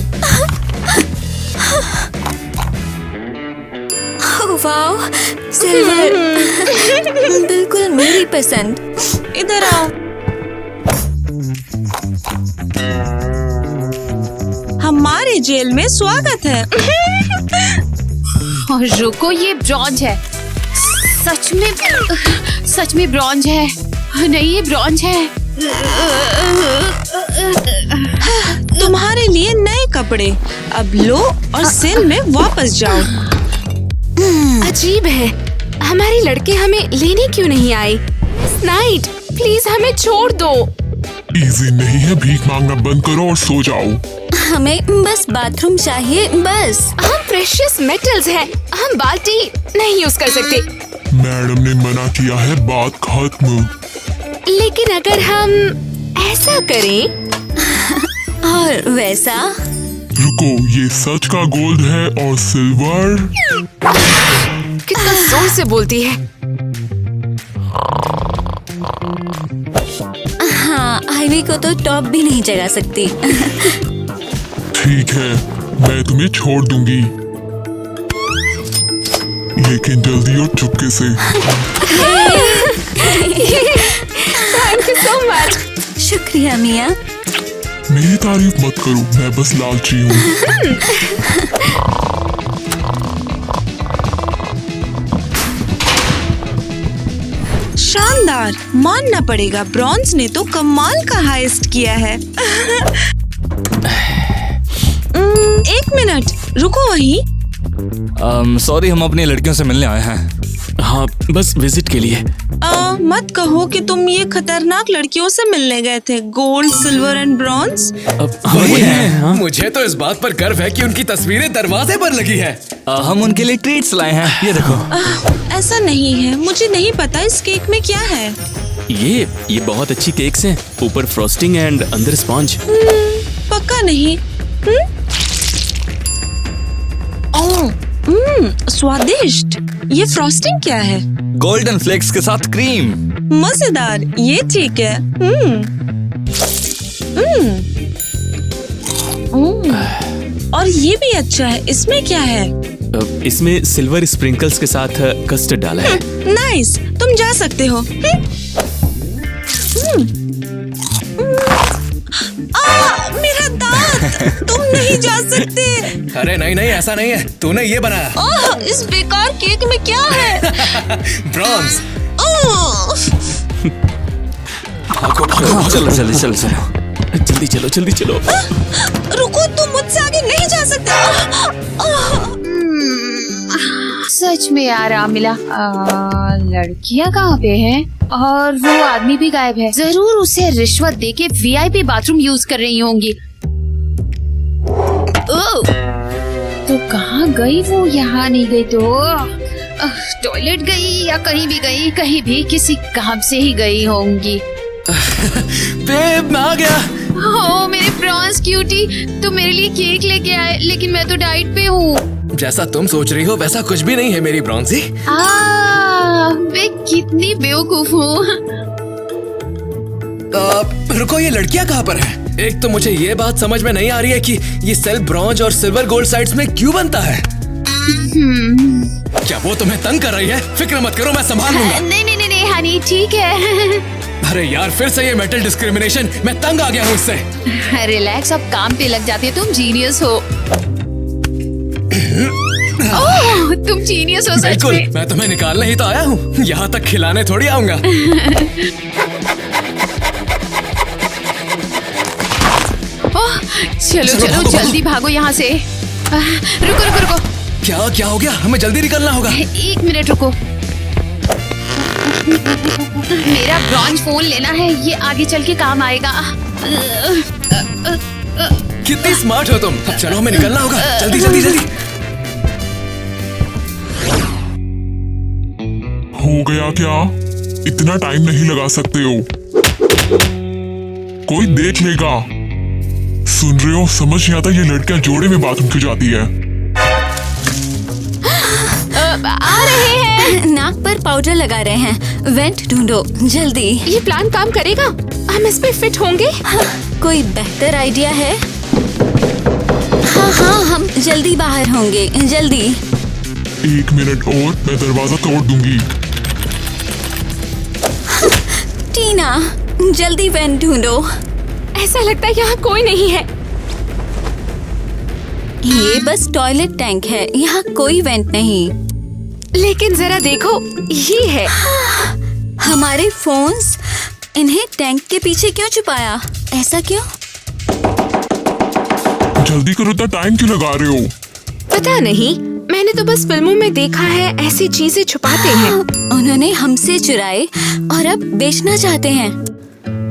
वाह, सिल्वर। बिल्कुल मेरी पसंद। इधर आओ। हमारे जेल में स्वागत है। और रुको, ये ब्रॉन्ज है। सच में ब्रॉन्ज है। नहीं, ये ब्रॉन्ज है। तुम्हारे लिए नए कपड़े। अब लो और सेल में वापस जाओ। अजीब है, हमारे लड़के हमें लेने क्यों नहीं आए? नाइट, प्लीज हमें छोड़ दो। इजी नहीं है, भीख मांगना बंद करो और सो जाओ। हमें बस बाथरूम चाहिए, बस। हम प्रेशियस मेटल्स हैं, हम बाल्टी नहीं यूज कर सकते। मैडम ने मना किया है, बात खत्म। लेकिन अगर हम ऐसा करें और वैसा? रुको, ये सच का गोल्ड है और सिल्वर? कितना जोर से बोलती है। हाँ, आईवी को तो टॉप भी नहीं जगा सकती। ठीक है, मैं तुम्हें छोड़ दूंगी, लेकिन जल्दी और चुपके से। Thank you so much. शुक्रिया मिया। मेरी तारीफ मत करो, मैं बस लालची हूँ। शानदार, मानना पड़ेगा, ब्रॉन्ज ने तो कमाल का हाइस्ट किया है। एक मिनट, रुको वहीं। सॉरी, हम अपनी लड़कियों से मिलने आए हैं। हाँ, बस विजिट के लिए। मत कहो कि तुम ये खतरनाक लड़कियों से मिलने गए थे, गोल्ड, सिल्वर एंड ब्रॉन्ज। वही है। हाँ? मुझे तो इस बात पर गर्व है कि उनकी तस्वीरें दरवाजे पर लगी है। हम उनके लिए ट्रीट्स लाए हैं, ये देखो। ऐसा नहीं है, मुझे नहीं पता इस केक में क्या है। ये बहुत अच्छी केक्स हैं, ऊपर फ्रॉस्टिंग एंड अंदर स्पॉन्ज। पक्का नहीं। स्वादिष्ट। ये फ्रॉस्टिंग क्या है? गोल्डन फ्लेक्स के साथ क्रीम। मजेदार, ये ठीक है। और ये भी अच्छा है। इसमें क्या है? इसमें सिल्वर स्प्रिंकल्स के साथ कस्टर्ड डाला है। नाइस, तुम जा सकते हो। मेरा दांत। तुम नहीं जा सकते। अरे नहीं, ऐसा नहीं है, तूने ये बनाया। इस बेकार केक में क्या है? ब्रॉन्ज। चलो जल्दी चलो। रुको, तुम मुझसे आगे नहीं जा सकते। सच में आराम मिला। लड़कियां कहाँ पे हैं? और वो आदमी भी गायब है। जरूर उसे रिश्वत देके वीआईपी बाथरूम यूज कर रही होंगी। तो कहाँ गई वो? यहाँ नहीं गई तो टॉयलेट गई या कहीं भी किसी काम से ही गई होंगी। बेब, मैं आ गया। ओ मेरे प्रॉन्स क्यूटी, तो मेरे लिए केक लेके आए, लेकिन मैं तो डाइट पे हूँ। जैसा तुम सोच रही हो वैसा कुछ भी नहीं है मेरी ब्रॉन्जी। मैं कितनी बेवकूफ हूँ। रुको, ये लड़कियाँ कहाँ पर हैं? एक तो मुझे ये बात समझ में नहीं आ रही है कि ये सेल ब्रॉन्ज और सिल्वर गोल्ड साइड्स में क्यों बनता है। क्या वो तुम्हें तंग कर रही है? फिक्र मत करो, मैं संभाल लूंगा। नहीं हनी, ठीक है। अरे यार, फिर से ये मेटल डिस्क्रिमिनेशन, मैं तंग आ गया हूँ इससे। रिलैक्स, अब काम पे लग जाती है। तुम जीनियस हो। ओह, तुम जीनियस हो सच बिल्कुल, में। मैं तुम्हें निकालने ही तो आया हूँ, यहाँ तक खिलाने थोड़ी आऊंगा। चलो जल्दी भागो यहाँ से। रुको। क्या हो गया? हमें जल्दी निकलना होगा। 1 मिनट रुको। मेरा ब्रॉन्ज फोन लेना है, ये आगे चल के काम आएगा। कितनी स्मार्ट हो तुम। अब चलो, हमें निकलना होगा। जल्दी। हो गया क्या? इतना टाइम नहीं लगा सकते हो, कोई देख लेगा। सुन रहे हो? समझ नहीं आता ये लड़कियां जोड़े में बाथरूम क्यों जाती है। आ रहे हैं। नाक पर पाउडर लगा रहे हैं। वेंट ढूंढो जल्दी। ये प्लान काम करेगा? हम इस पे फिट होंगे? कोई बेहतर आइडिया है? हाँ, हम जल्दी बाहर होंगे, जल्दी। 1 मिनट और, मैं दरवाजा तोड़ दूंगी। टीना, जल्दी वेंट ढूंढो। ऐसा लगता है यहाँ कोई नहीं है। ये बस टॉयलेट टैंक है, यहाँ कोई वेंट नहीं। लेकिन जरा देखो, ये है। हमारे फोन्स। इन्हें टैंक के पीछे क्यों छुपाया? ऐसा क्यों? जल्दी करो, इतना टाइम क्यों लगा रहे हो? पता नहीं, मैंने तो बस फिल्मों में देखा है, ऐसी चीजें छुपाते हैं। उन्होंने हमसे चुराए और अब बेचना चाहते हैं।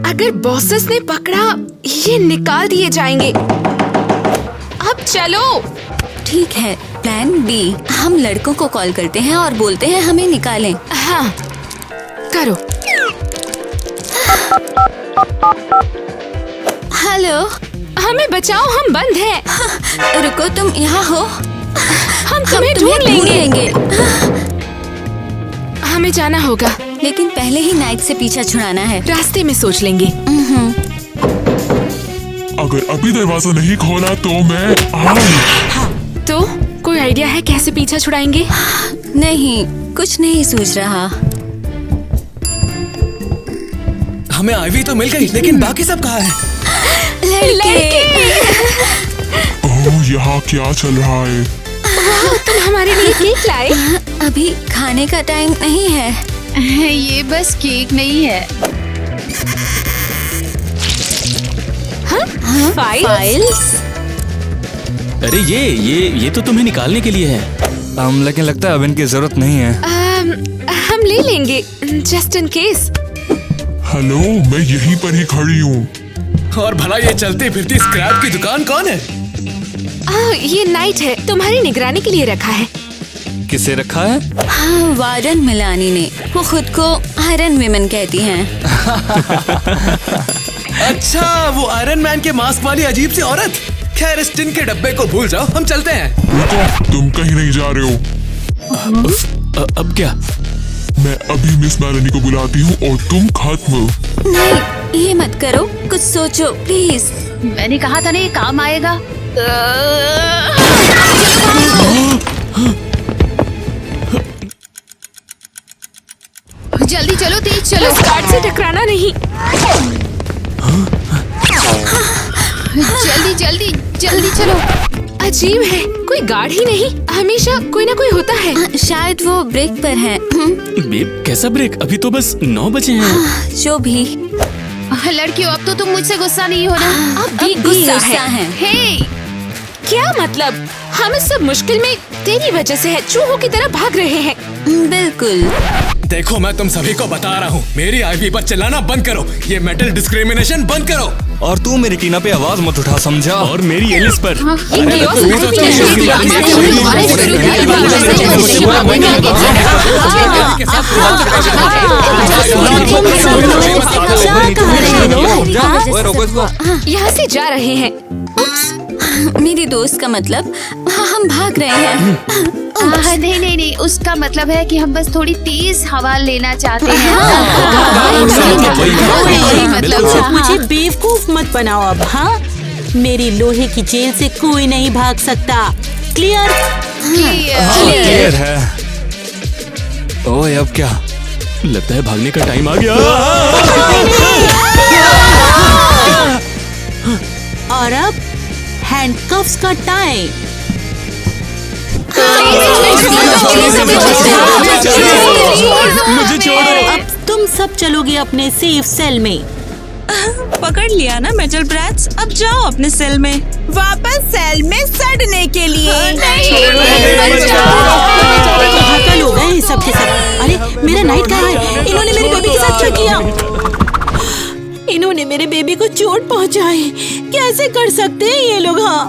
अगर बॉसेस ने पकड़ा, ये निकाल दिए जाएंगे। अब चलो। ठीक है, प्लान बी। हम लड़कों को कॉल करते हैं और बोलते हैं हमें निकालें। हाँ, करो। हेलो, हमें बचाओ, हम बंद हैं। रुको, तुम यहाँ हो? हम तुम्हें ढूंढ लेंगे। हमें जाना होगा, लेकिन पहले ही नाइट से पीछा छुड़ाना है। रास्ते में सोच लेंगे। अगर अभी दरवाजा नहीं खोला तो मैं तो कोई आइडिया है कैसे पीछा छुड़ाएंगे? नहीं, कुछ नहीं सूझ रहा। हमें आईवी तो मिल गई, लेकिन बाकी सब कहाँ है? ओह, यहाँ क्या चल रहा है? तुम हमारे लिए केक लाए? अभी खाने का टाइम नहीं है। ये बस केक नहीं है। फाइल्स? अरे ये तो तुम्हें निकालने के लिए है। लेकिन लगता है अब इनकी जरूरत नहीं है। हम ले लेंगे, जस्ट इन केस। हेलो, मैं यहीं पर ही खड़ी हूँ। और भला ये चलती फिरती स्क्रैप की दुकान कौन है? ये नाइट है, तुम्हारी निगरानी के लिए रखा है। किसे रखा है? हाँ, वारन मिलानी ने। वो खुद को आयरन विमेन कहती हैं। अच्छा, वो आयरन मैन के मास्क वाली अजीब सी औरत। खैर, इस टिन के डब्बे को भूल जाओ, हम चलते हैं। रुको, तुम कहीं नहीं जा रहे हो। अब क्या? मैं अभी मिस मैलनी को बुलाती हूँ और तुम खत्म। नहीं, ये मत करो, कुछ सोचो प्लीज। मैंने कहा था ना, ये काम आएगा। जल्दी चलो, तेज चलो। बस गार्ड से टकराना नहीं। जल्दी जल्दी जल्दी चलो। अजीब है, कोई गार्ड ही नहीं। हमेशा कोई ना कोई होता है। शायद वो ब्रेक पर है। बेब, कैसा ब्रेक? अभी तो बस 9 बजे हैं। जो भी। लड़कियों, अब तो तुम मुझसे गुस्सा नहीं हो ना? अब भी गुस्सा है। हे, क्या मतलब? हम इस सब मुश्किल में तेरी वजह से है। चूहों की तरह भाग रहे हैं। बिल्कुल। देखो, मैं तुम सभी को बता रहा हूँ, मेरी आईवी पर चिल्लाना बंद करो। ये मेटल डिस्क्रिमिनेशन बंद करो। और तू मेरी टीना पे आवाज मत उठा, समझा? और मेरी एलिस पर। यहाँ से जा रहे हैं। मेरी दोस्त का मतलब हम भाग रहे हैं। नहीं नहीं नहीं, उसका मतलब है कि हम बस थोड़ी तेज हवा लेना चाहते हैं। मुझे बेवकूफ मत बनाओ अब। हाँ, मेरी लोहे की जेल से कोई नहीं भाग सकता। क्लियर? क्लियर है। ओए, अब क्या? लगता है भागने का टाइम आ गया। और अब हैंडकफ्स का टाइम। मुझे छोड़ो। अब तुम सब चलोगे अपने सेफ सेल में। पकड़ लिया ना मेटल ब्रैट्स, अब जाओ अपने सेल में। वापस सेल में सड़ने के लिए। कहाँ लोग हैं ये सब के सब? अरे, मेरा नाइट कहाँ है? इन्होंने मेरे बेबी के साथ क्या किया? इन्होंने मेरे बेबी को चोट पहुंचाई। कैसे कर सकते हैं ये लोग? हाँ,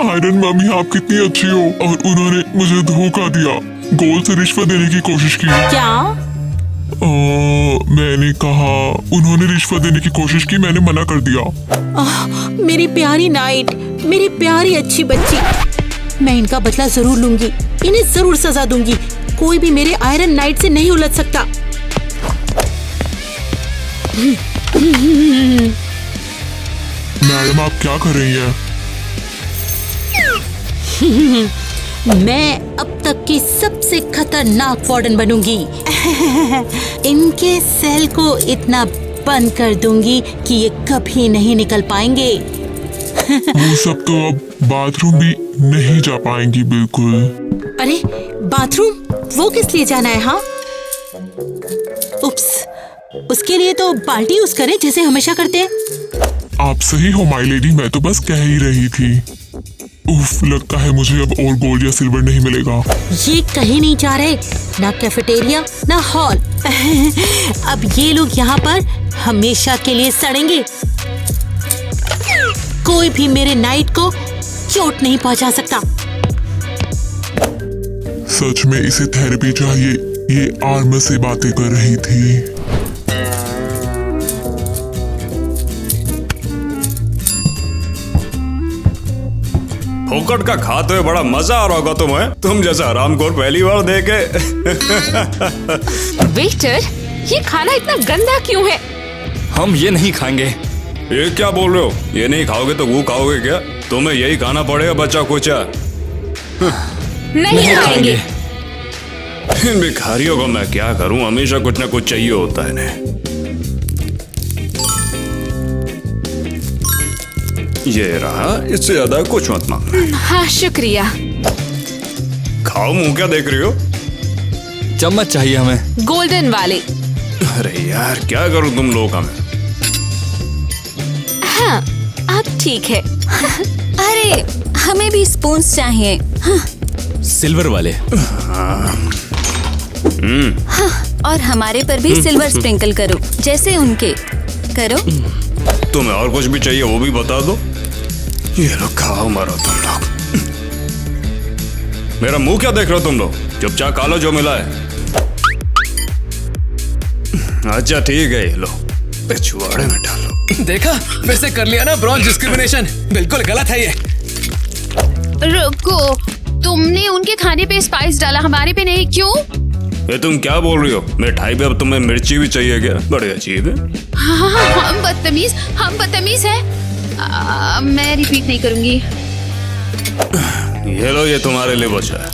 आयरन मम्मी, आप कितनी अच्छी हो। और उन्होंने मुझे धोखा दिया, गोल्ड से रिश्वत देने की कोशिश की। क्या? मैंने कहा, उन्होंने रिश्वत देने की कोशिश की, मैंने मना कर दिया। मेरी प्यारी नाइट, मेरी प्यारी अच्छी बच्ची, मैं इनका बदला जरूर लूंगी। इन्हें जरूर सजा दूंगी। कोई भी मेरे आयरन नाइट से नहीं उलझ सकता। मैडम, आप क्या कर रही हैं? मैं अब तक की सबसे खतरनाक वार्डन बनूंगी। इनके सेल को इतना बंद कर दूंगी कि ये कभी नहीं निकल पाएंगे। वो सब तो अब बाथरूम भी नहीं जा पाएंगी। बिल्कुल। अरे, बाथरूम? वो किस लिए जाना है? हाँ, उप्स, उसके लिए तो बाल्टी यूज करें जैसे हमेशा करते हैं। आप सही हो माय लेडी, मैं तो बस कह ही रही थी। उफ, लगता है मुझे अब और गोल्ड या सिल्वर नहीं मिलेगा। ये कहीं नहीं जा रहे, ना कैफेटेरिया ना हॉल। अब ये लोग यहाँ पर हमेशा के लिए सड़ेंगे। कोई भी मेरे नाइट को चोट नहीं पहुंचा सकता। सच में इसे थेरेपी चाहिए। ये आर्मर से बातें कर रही थी। फोकट का खाते हुए बड़ा मजा आ रहा होगा तुम्हें। तुम जैसा हरामखोर पहली बार देखे। वेटर, ये खाना इतना गंदा क्यों है? हम ये नहीं खाएंगे। ये क्या बोल रहे हो? ये नहीं खाओगे तो वो खाओगे क्या? तुम्हें यही खाना पड़ेगा बच्चा कुचा। नहीं खाएंगे। इन भिखारियों को मैं क्या करूं, हमेशा कुछ ना कुछ चाहिए होता है इन्हें। ये रहा, इससे ज्यादा कुछ मत मांगना। हाँ शुक्रिया। खाओ, मुंह क्या देख रही हो? चम्मच चाहिए हमें, गोल्डन वाले। अरे यार क्या करूं तुम लोग का मैं। हाँ अब ठीक है। अरे हमें भी स्पून्स चाहिए। हाँ। सिल्वर वाले। हाँ, और हमारे पर भी सिल्वर स्प्रिंकल करो जैसे उनके। करो। तुम्हें और कुछ भी चाहिए वो भी बता दो। ये लोग खाओ मरो तुम लोग। मेरा मुंह क्या देख रहे हो तुम लोग? चुपचाप खा लो जो मिला है। अच्छा ठीक है, ये लो पिछवाड़े में डालो। देखा, फिर से कर लिया ना ब्रॉन्ज डिस्क्रिमिनेशन। बिल्कुल गलत है ये। रुको, तुमने उनके खाने पे स्पाइस डाला, हमारे पे नहीं, क्यों? ये तुम क्या बोल रही हो? मिठाई पे अब तुम्हें मिर्ची भी चाहिए क्या? बड़े अजीब है। हाँ, हम बदतमीज है। मैं रिपीट नहीं करूंगी। ये लो, ये तुम्हारे लिए बचा है।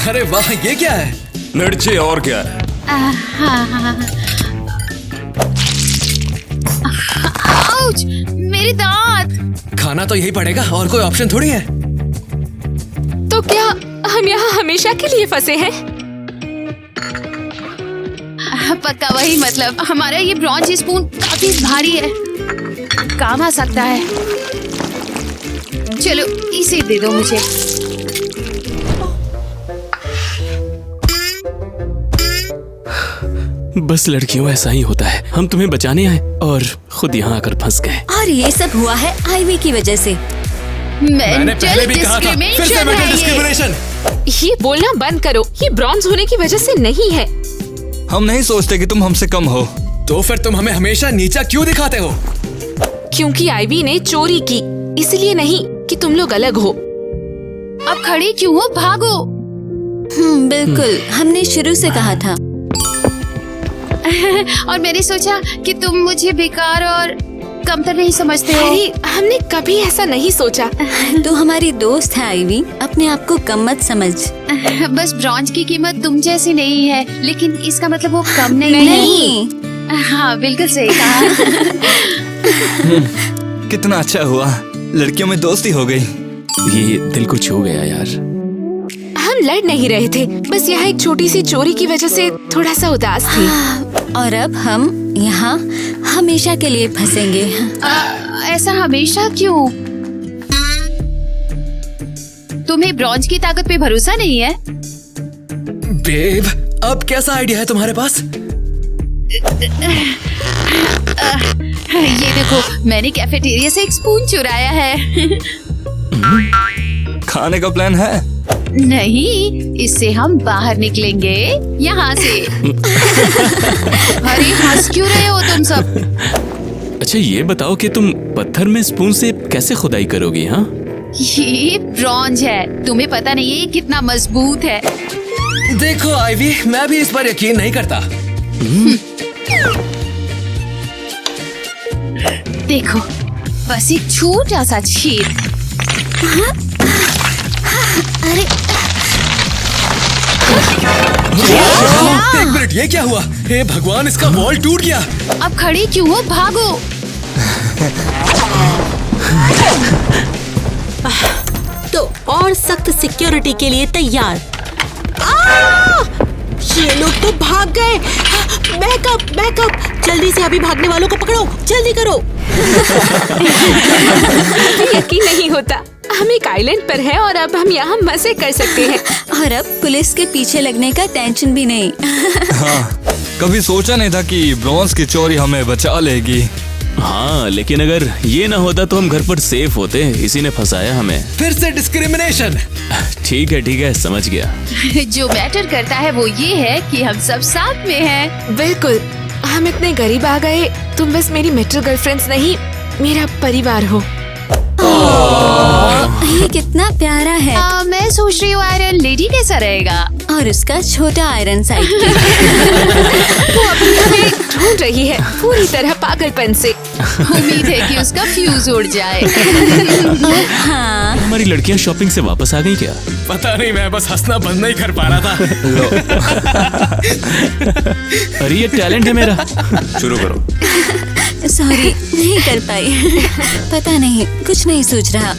अरे वाह, ये क्या है? मिर्ची और क्या है? आउच, मेरे दांत। खाना तो यही पड़ेगा, और कोई ऑप्शन थोड़ी है। तो क्या हम यहाँ हमेशा के लिए फंसे हैं? पक्का वही, मतलब हमारा ये ब्रॉन्ज स्पून काफी भारी है, काम आ सकता है। चलो इसे दे दो मुझे। बस लड़कियों ऐसा ही होता है, हम तुम्हें बचाने आए और खुद यहाँ आकर फंस गए। और ये सब हुआ है आईवी की वजह से। मैंने पहले भी कहा था, फिर से मेंटल डिस्क्रिमिनेशन। ये बोलना बंद करो, ये ब्रॉन्ज होने की वजह से नहीं है। हम नहीं सोचते कि तुम हमसे कम हो। तो फिर तुम हमें हमेशा नीचा क्यों दिखाते हो? क्योंकि आईवी ने चोरी की, इसलिए नहीं कि तुम लोग अलग हो। अब खड़े क्यों हो, भागो। बिल्कुल, हमने शुरू से कहा था। और मैंने सोचा कि तुम मुझे बेकार और कमतर नहीं समझते हो। अरे हमने कभी ऐसा नहीं सोचा। तू हमारी दोस्त है आईवी, अपने आप को कम मत समझ। बस ब्रॉन्ज की कीमत तुम जैसी नहीं है, लेकिन इसका मतलब वो कम नहीं है। हाँ बिल्कुल सही कहा। कितना अच्छा हुआ, लड़कियों में दोस्ती हो गई। ये दिल को छू गया यार। हम लड़ नहीं रहे थे, बस यहाँ एक छोटी सी चोरी की वजह से थोड़ा सा उदास थे। और अब हम यहाँ हमेशा के लिए फंसेंगे। ऐसा हमेशा क्यों? तुम्हें ब्रॉन्ज की ताकत पे भरोसा नहीं है? बेब, अब कैसा आइडिया है तुम्हारे पास? ये देखो, मैंने कैफेटेरिया से एक स्पून चुराया है। खाने का प्लान है? नहीं, इससे हम बाहर निकलेंगे यहाँ से। अरे हंस क्यों रहे हो तुम सब? अच्छा ये बताओ कि तुम पत्थर में स्पून से कैसे खुदाई करोगी? हाँ, ये ब्रॉन्ज है, तुम्हें पता नहीं है ये कितना मजबूत है। देखो आईवी, मैं भी इस पर यकीन नहीं करता। देखो, बस एक छोटा सा छेद। अरे एक मिनट, ये क्या हुआ? हे भगवान, इसका वॉल टूट गया। अब खड़े क्यों हो, भागो। तो और सख्त सिक्योरिटी के लिए तैयार। ये लोग तो भाग गए। बैकअप, जल्दी से अभी भागने वालों को पकड़ो, जल्दी करो। यकीन नहीं होता, हम एक आइलैंड पर हैं और अब हम यहाँ मजे कर सकते हैं। और अब पुलिस के पीछे लगने का टेंशन भी नहीं। हाँ, कभी सोचा नहीं था कि ब्रॉन्ज की चोरी हमें बचा लेगी। हाँ, लेकिन अगर ये ना होता तो हम घर पर सेफ होते। इसी ने फंसाया हमें। फिर से डिस्क्रिमिनेशन। ठीक है, समझ गया। जो मैटर करता है वो ये है कि हम सब साथ में हैं। बिल्कुल, हम इतने करीब आ गए। तुम बस मेरी मेट्रो गर्लफ्रेंड्स नहीं, मेरा परिवार हो। ये कितना प्यारा है। मैं सोच रही हूँ आयरन लेडी कैसा रहेगा। और उसका छोटा आयरन साइड वो अभी हमें ढूंढ रही है पूरी तरह पागलपन से। उम्मीद है कि उसका फ्यूज उड़ जाए। हाँ। हमारी लड़कियां शॉपिंग से वापस आ गई क्या? पता नहीं, मैं बस हंसना बंद नहीं कर पा रहा था। अरे ये टैलेंट है मेरा। शुरू करो। सॉरी, नहीं कर पाई। पता नहीं, कुछ नहीं सोच रहा।